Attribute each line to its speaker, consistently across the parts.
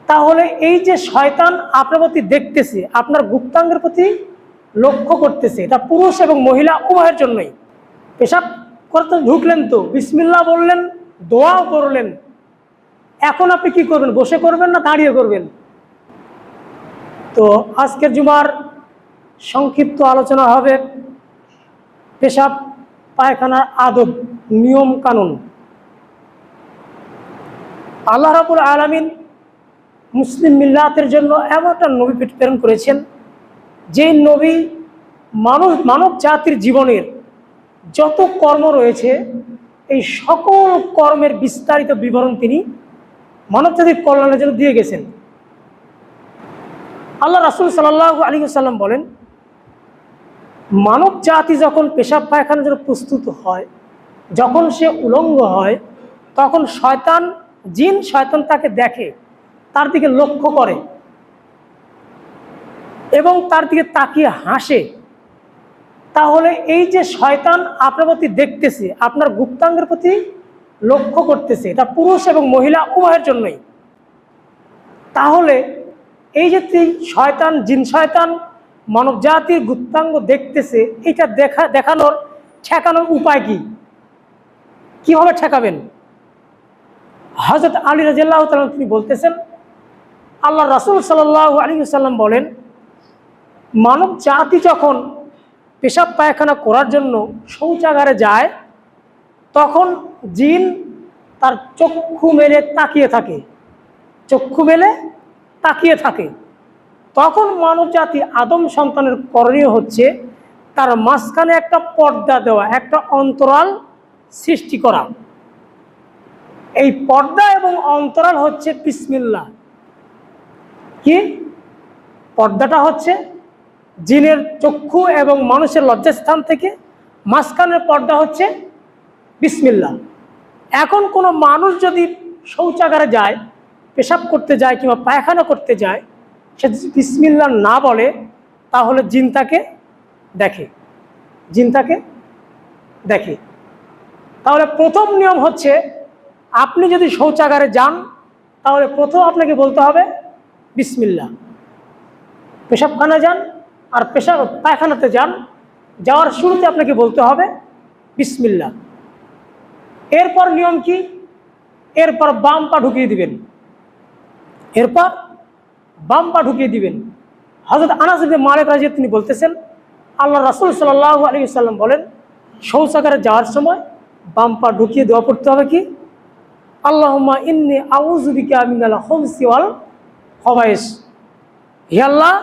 Speaker 1: তাহলে এই যে শয়তান আপনার প্রতি দেখতেছে, আপনার গুপ্তাঙ্গের প্রতি লক্ষ্য করতেছে, এটা পুরুষ এবং মহিলা উভয়ের জন্যই। পেশাব করতে ঢুকলেন, তো বিসমিল্লাহ বললেন, দোয়াও করলেন, এখন আপনি কি করবেন? বসে করবেন না দাঁড়িয়ে করবেন? তো আজকের জুমার সংক্ষিপ্ত আলোচনা হবে পেশাব পায়খানার আদব, নিয়ম কানুন। আল্লাহ রাব্বুল আলামিন মুসলিম মিল্লাতের জন্য এমন একটা নবী প্রেরণ করেছেন, যে নবী মানব জাতির জীবনের যত কর্ম রয়েছে, এই সকল কর্মের বিস্তারিত বিবরণ তিনি মানব জাতির কল্যাণের জন্য দিয়ে গেছেন। আল্লাহ রাসূল সাল্লাল্লাহু আলাইহি ওয়াসাল্লাম বলেন, মানব জাতি যখন পেশাব পায়খানার জন্য প্রস্তুত হয়, যখন সে উলঙ্গ হয়, তখন শয়তান তাকে দেখে, তার দিকে লক্ষ্য করে এবং তার দিকে তাকিয়ে হাসে। তাহলে এই যে শয়তান আপনার প্রতি দেখতেছে, আপনার গুপ্তাঙ্গের প্রতি লক্ষ্য করতেছে, এটা পুরুষ এবং মহিলা উভয়ের জন্যই। তাহলে এই যে জিন শয়তান মানব জাতির গুপ্তাঙ্গ দেখতেছে, এটা ঠেকানোর উপায় কি? কিভাবে ঠেকাবেন? হযরত আলী রাদিয়াল্লাহু তাআলা তিনি বলতেছেন, আল্লাহ রাসূল সাল্লাল্লাহু আলাইহি ওয়াসাল্লাম বলেন, মানব জাতি যখন পেশাব পায়খানা করার জন্য শৌচাগারে যায়, তখন জিন তার চক্ষু মেলে তাকিয়ে থাকে। তখন মানব জাতি আদম সন্তানের করণীয় হচ্ছে তার মাঝখানে একটা পর্দা দেওয়া, একটা অন্তরাল সৃষ্টি করা। এই পর্দা এবং অন্তরাল হচ্ছে বিসমিল্লাহ। কি পর্দাটা হচ্ছে জিনের চক্ষু এবং মানুষের লজ্জাস্থান থেকে মাঝখানের পর্দা হচ্ছে বিসমিল্লাহ। এখন কোনো মানুষ যদি শৌচাগারে যায়, পেশাব করতে যায় কিংবা পায়খানা করতে যায়, সে যদি বিসমিল্লাহ না বলে, তাহলে জিন তাকে দেখে। তাহলে প্রথম নিয়ম হচ্ছে, আপনি যদি শৌচাগারে যান, তাহলে প্রথম আপনাকে বলতে হবে বিসমিল্লাহ। পেশাবখানা যান আর পায়খানাতে যান, যাওয়ার শুরুতে আপনাকে বলতে হবে বিসমিল্লাহ। এরপর নিয়ম কি? এরপর বাম পা ঢুকিয়ে দিবেন। হযরত আনাস ইবনে মালিক রাদিয়াল্লাহু তিনি বলতেছেন, আল্লাহ রাসূল সাল্লাল্লাহু আলাইহি ওয়াসাল্লাম বলেন, শৌচাগারে যাওয়ার সময় বাম পা ঢুকিয়ে দেওয়া পড়তে হবে কি? আল্লাহুম্মা ইন্নী আউযু বিকা মিনাল খুবসি ওয়াল খবায়েস। হে আল্লাহ,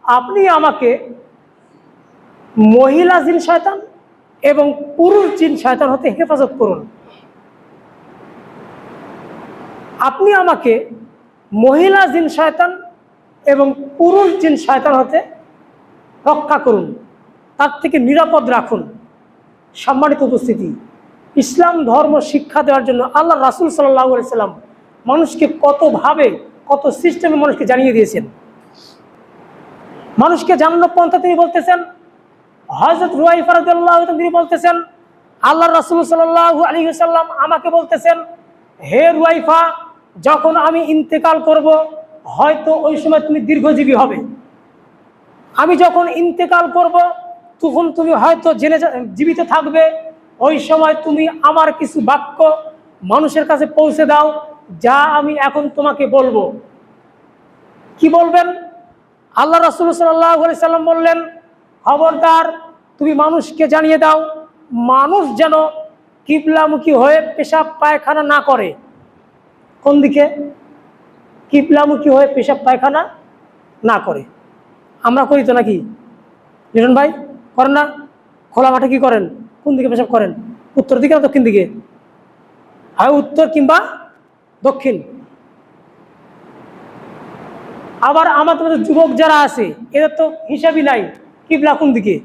Speaker 1: আপনি আমাকে মহিলা জিন শয়তান এবং পুরুষ জিন শয়তান হতে হেফাজত করুন। আপনি আমাকে মহিলা জিন শয়তান এবং পুরুষ জিন শয়তান হতে রক্ষা করুন, তার থেকে নিরাপদ রাখুন। সম্মানিত উপস্থিতি, ইসলাম ধর্ম শিক্ষা দেওয়ার জন্য আল্লাহ রাসূল সাল্লাল্লাহু আলাইহি সাল্লাম মানুষকে কত সিস্টেমে মানুষকে জানিয়ে দিয়েছেন। মানুষকে জানানোর পন্থা তিনি বলতেছেন, হযরত রুয়াইফা রাদিয়াল্লাহু তাআলা তিনি বলতেছেন, আল্লাহ রাসূল সাল্লাল্লাহু আলাইহি ওয়াসাল্লাম আমাকে বলতেছেন, হে রুয়াইফা, যখন আমি ইন্তেকাল করব, হয়তো ওই সময় তুমি দীর্ঘজীবী হবে। আমি যখন ইন্তেকাল করব, তখন তুমি হয়তো জীবিত থাকবে। ওই সময় তুমি আমার কিছু বাক্য মানুষের কাছে পৌঁছে দাও, যা আমি এখন তোমাকে বলবো। কি বলবেন? আল্লাহ রাসূল সাল্লাল্লাহু আলাইহি সাল্লাম বললেন, খবরদার, তুমি মানুষকে জানিয়ে দাও, মানুষ যেন কিবলামুখী হয়ে পেশাব পায়খানা না করে। কোন দিকে? কিবলামুখী হয়ে পেশাব পায়খানা না করে। আমরা করি তো নাকি লিটন ভাই? করেন না? খোলা মাঠে কি করেন? কোন দিকে পেশাব করেন? উত্তর দিকে না দক্ষিণ দিকে? হয় উত্তর কিংবা দক্ষিণ। আবার আমাদের মধ্যে যুবক যারা আছে, এদের তো হিসাবই নাই কিবলা কোন দিকে।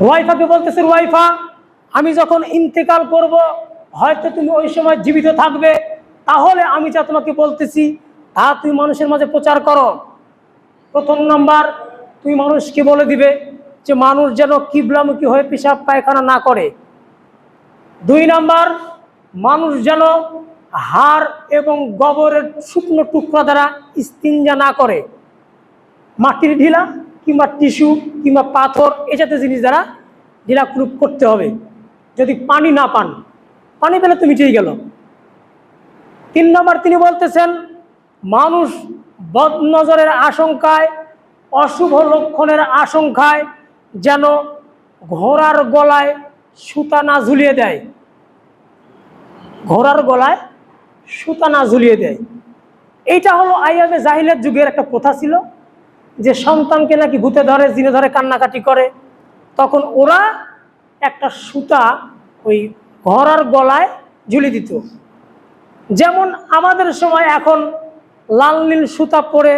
Speaker 1: রুয়াইফাকে বলতেছে, রুয়াইফা, আমি যখন ইন্তেকাল করব, হয়তো তুমি ওই সময় জীবিত থাকবে, তাহলে আমি যা তোমাকে বলতেছি তা তুমি মানুষের মাঝে প্রচার করো। প্রথম নাম্বার, তুমি মানুষকে বলে দিবে যে মানুষ যেন কিবলামুখী হয়ে পেশাব পায়খানা না করে। 2 নাম্বার, মানুষ যেন হাড় এবং গোবরের শুকনো টুকরা দ্বারা ইস্তিনজা না করে, মাটির ঢিলা কিংবা টিস্যু কিংবা পাথর এই জাতীয় জিনিস দ্বারা ঢিলা কুলুপ করতে হবে। যদি পানি না পান, পানি পেলে তো মিটেই গেল। 3 নম্বর তিনি বলতেছেন, মানুষ বদনজরের আশঙ্কায়, অশুভ লক্ষণের আশঙ্কায় যেন ঘোড়ার গলায় সুতা না ঝুলিয়ে দেয়, ঘোড়ার গলায় সুতা না ঝুলিয়ে দেয়। এইটা হলো আইয়ামে জাহিলিয়াত যুগের একটা প্রথা ছিল, যে সন্তানকে নাকি ভূতে ধরে, জিনে ধরে, কান্নাকাটি করে, তখন ওরা একটা সুতা ওই ঘোড়ার গলায় ঝুলিয়ে দিত। যেমন আমাদের সময় এখন লাল নীল সুতা পরে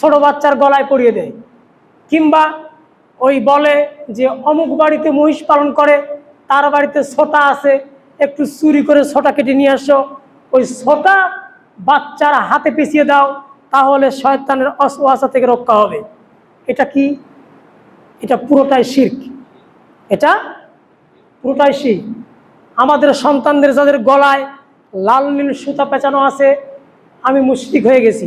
Speaker 1: ছোট বাচ্চার গলায় পরিয়ে দেয়, কিংবা ওই বলে যে অমুক বাড়িতে মহিষ পালন করে, তার বাড়িতে ছোটা আছে, একটু চুরি করে ছোটা কেটে নিয়ে আসো, ওই ছোটা বাচ্চার হাতে পেঁচিয়ে দাও, তাহলে শয়তানের ওয়াসওয়াসা থেকে রক্ষা হবে। এটা কি? এটা পুরোটাই শিরক, এটা পুরোটাই শিরক। আমাদের সন্তানদের যাদের গলায় লাল নীল সুতা পেঁচানো আছে, আমি মুশরিক হয়ে গেছি।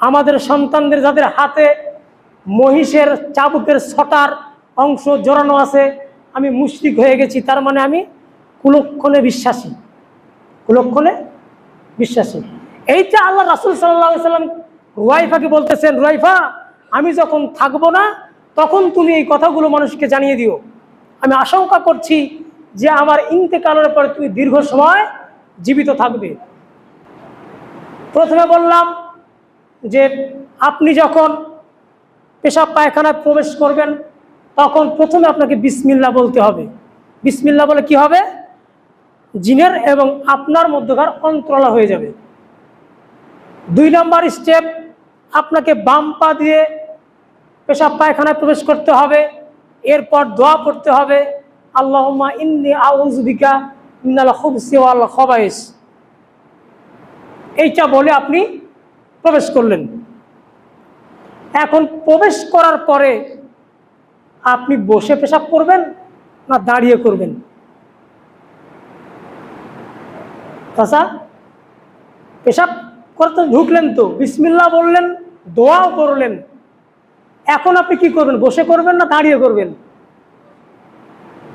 Speaker 1: আমাদের সন্তানদের যাদের হাতে মহিষের চাবুকের ছটার অংশ জড়ানো আছে, আমি মুশরিক হয়ে গেছি। তার মানে আমি কুলক্ষণে বিশ্বাসী, কুলক্ষণে বিশ্বাসী। এইটা আল্লাহ রাসূল সাল্লাল্লাহু আলাইহি ওয়াসাল্লাম রুয়াইফাকে বলতেছেন, রুয়াইফা, আমি যখন থাকবো না তখন তুমি এই কথাগুলো মানুষকে জানিয়ে দিও। আমি আশঙ্কা করছি যে আমার ইন্তেকালের পরে তুমি দীর্ঘ সময় জীবিত থাকবে। প্রথমে বললাম যে আপনি যখন পেশাব পায়খানায় প্রবেশ করবেন, তখন প্রথমে আপনাকে বিসমিল্লাহ বলতে হবে। বিসমিল্লাহ বলে কি হবে? জিনের এবং আপনার মধ্যকার অন্তরালা হয়ে যাবে। 2 নম্বর স্টেপ, আপনাকে বাম পা দিয়ে পেশাব পায়খানায় প্রবেশ করতে হবে। এরপর দোয়া পড়তে হবে, আল্লাহুম্মা ইন্নী আউযু বিকা মিনাল খুবসি ওয়াল খাবাইস। এইটা বলে আপনি প্রবেশ করলেন। এখন প্রবেশ করার পরে আপনি বসে পেশাব করবেন না দাঁড়িয়ে করবেন? আচ্ছা, পেশাব করতে ঢুকলেন তো, বিসমিল্লাহ বললেন, দোয়াও করলেন, এখন আপনি কি করবেন? বসে করবেন না দাঁড়িয়ে করবেন?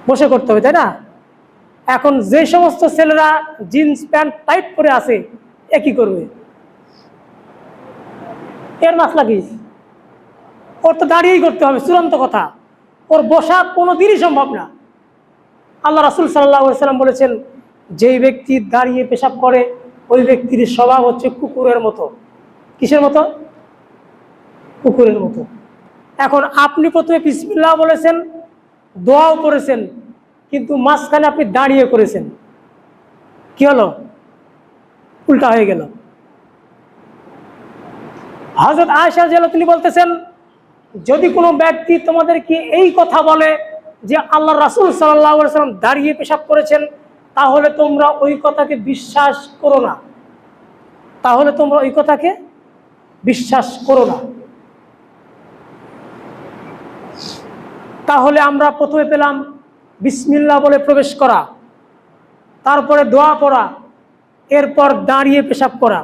Speaker 1: বসে করতে হবে, তাই না? এখন যে সমস্ত ছেলেরা জিন্স প্যান্ট টাইট করে আছে, এ কি করবে? এর মাসলা কি? ওর তো দাঁড়িয়েই করতে হবে, চূড়ান্ত কথা। ওর বসা কোনোদিনই সম্ভব না। আল্লাহ রাসূল সাল্লাল্লাহু আলাইহি ওয়াসাল্লাম বলেছেন, যেই ব্যক্তি দাঁড়িয়ে পেশাব করে ওই ব্যক্তির স্বভাব হচ্ছে কুকুরের মতো। কিসের মতো? কুকুরের মতো। এখন আপনি প্রথমে বিসমিল্লাহ বলেছেন, দোয়াও করেছেন, কিন্তু মাঝখানে আপনি দাঁড়িয়ে করেছেন, কি হলো? উল্টা হয়ে গেল। হযরত আয়েশা রাদিয়াল্লাহু তিনি বলতেছেন, যদি কোনো ব্যক্তি তোমাদেরকে এই কথা বলে যে আল্লাহ রাসূল সাল্লাল্লাহু আলাইহি ওয়াসাল্লাম দাঁড়িয়ে পেশাব করেছেন, তাহলে তোমরা ওই কথাকে বিশ্বাস করো না, তাহলে তোমরা ওই কথাকে বিশ্বাস করো না। তাহলে আমরা প্রথমে পেলাম বিসমিল্লাহ বলে প্রবেশ করা, তারপরে দোয়া পড়া, এরপর দাঁড়িয়ে পেশাব করা।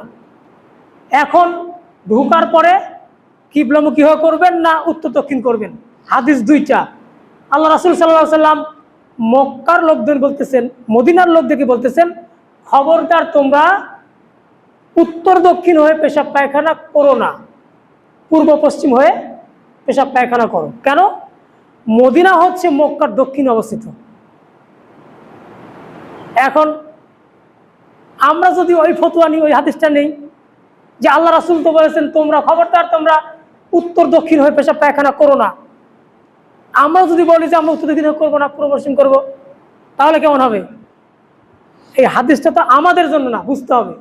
Speaker 1: এখন ঢোকার পরে কিবলামুখী হয়ে করবেন না উত্তর দক্ষিণ করবেন? হাদিস 2টা। আল্লাহ রাসূল সাল্লাল্লাহু আলাইহি ওয়াসাল্লাম মক্কার লোকদের বলতেছেন, মদিনার লোকদেরকে বলতেছেন, খবরদার তোমরা উত্তর দক্ষিণ হয়ে পেশাব পায়খানা করো না, পূর্ব পশ্চিম হয়ে পেশাব পায়খানা করো। কেন? মদিনা হচ্ছে মক্কার দক্ষিণে অবস্থিত। এখন আমরা যদি ওই ফতোয়া নিই, ওই হাদিসটা নেই যে আল্লাহ রাসূল তো বলেছেন তোমরা খবরদার তোমরা উত্তর দক্ষিণ হয়ে পেশাব পায়খানা করো না, আমরা যদি বলি যে আমরা উত্তর দক্ষিণ করবো না, পূর্ব পশ্চিম করবো, তাহলে কেমন হবে? এই হাদিসটা তো আমাদের জন্য না, বুঝতে হবে।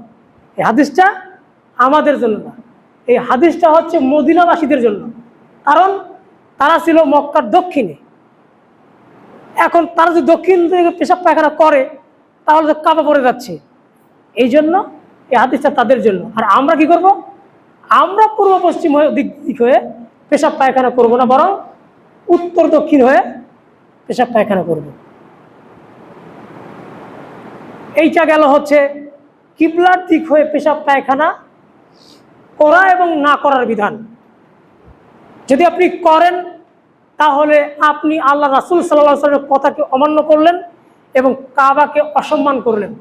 Speaker 1: এই হাদিসটা আমাদের জন্য না, এই হাদিসটা হচ্ছে মদিনাবাসীদের জন্য, কারণ তারা ছিল মক্কার দক্ষিণে। এখন তারা যদি দক্ষিণ থেকে পেশাব পায়খানা করে তাহলে তো কাবা পড়ে যাচ্ছে। এই জন্য এই হাদিসটা তাদের জন্য। আর আমরা কি করব? আমরা পূর্ব পশ্চিম হয়ে দিক হয়ে পেশাব পায়খানা করব না, বরং উত্তর দক্ষিণ হয়ে পেশাব পায়খানা করব। এইটা গেল হচ্ছে কিবলার দিক হয়ে পেশাব পায়খানা করা এবং না করার বিধান। যদি আপনি করেন তাহলে আপনি আল্লাহ রাসূল সাল্লাল্লাহু আলাইহি ওয়াসাল্লামের কথাকে অমান্য করলেন এবং কাবাকে অসম্মান করলেন।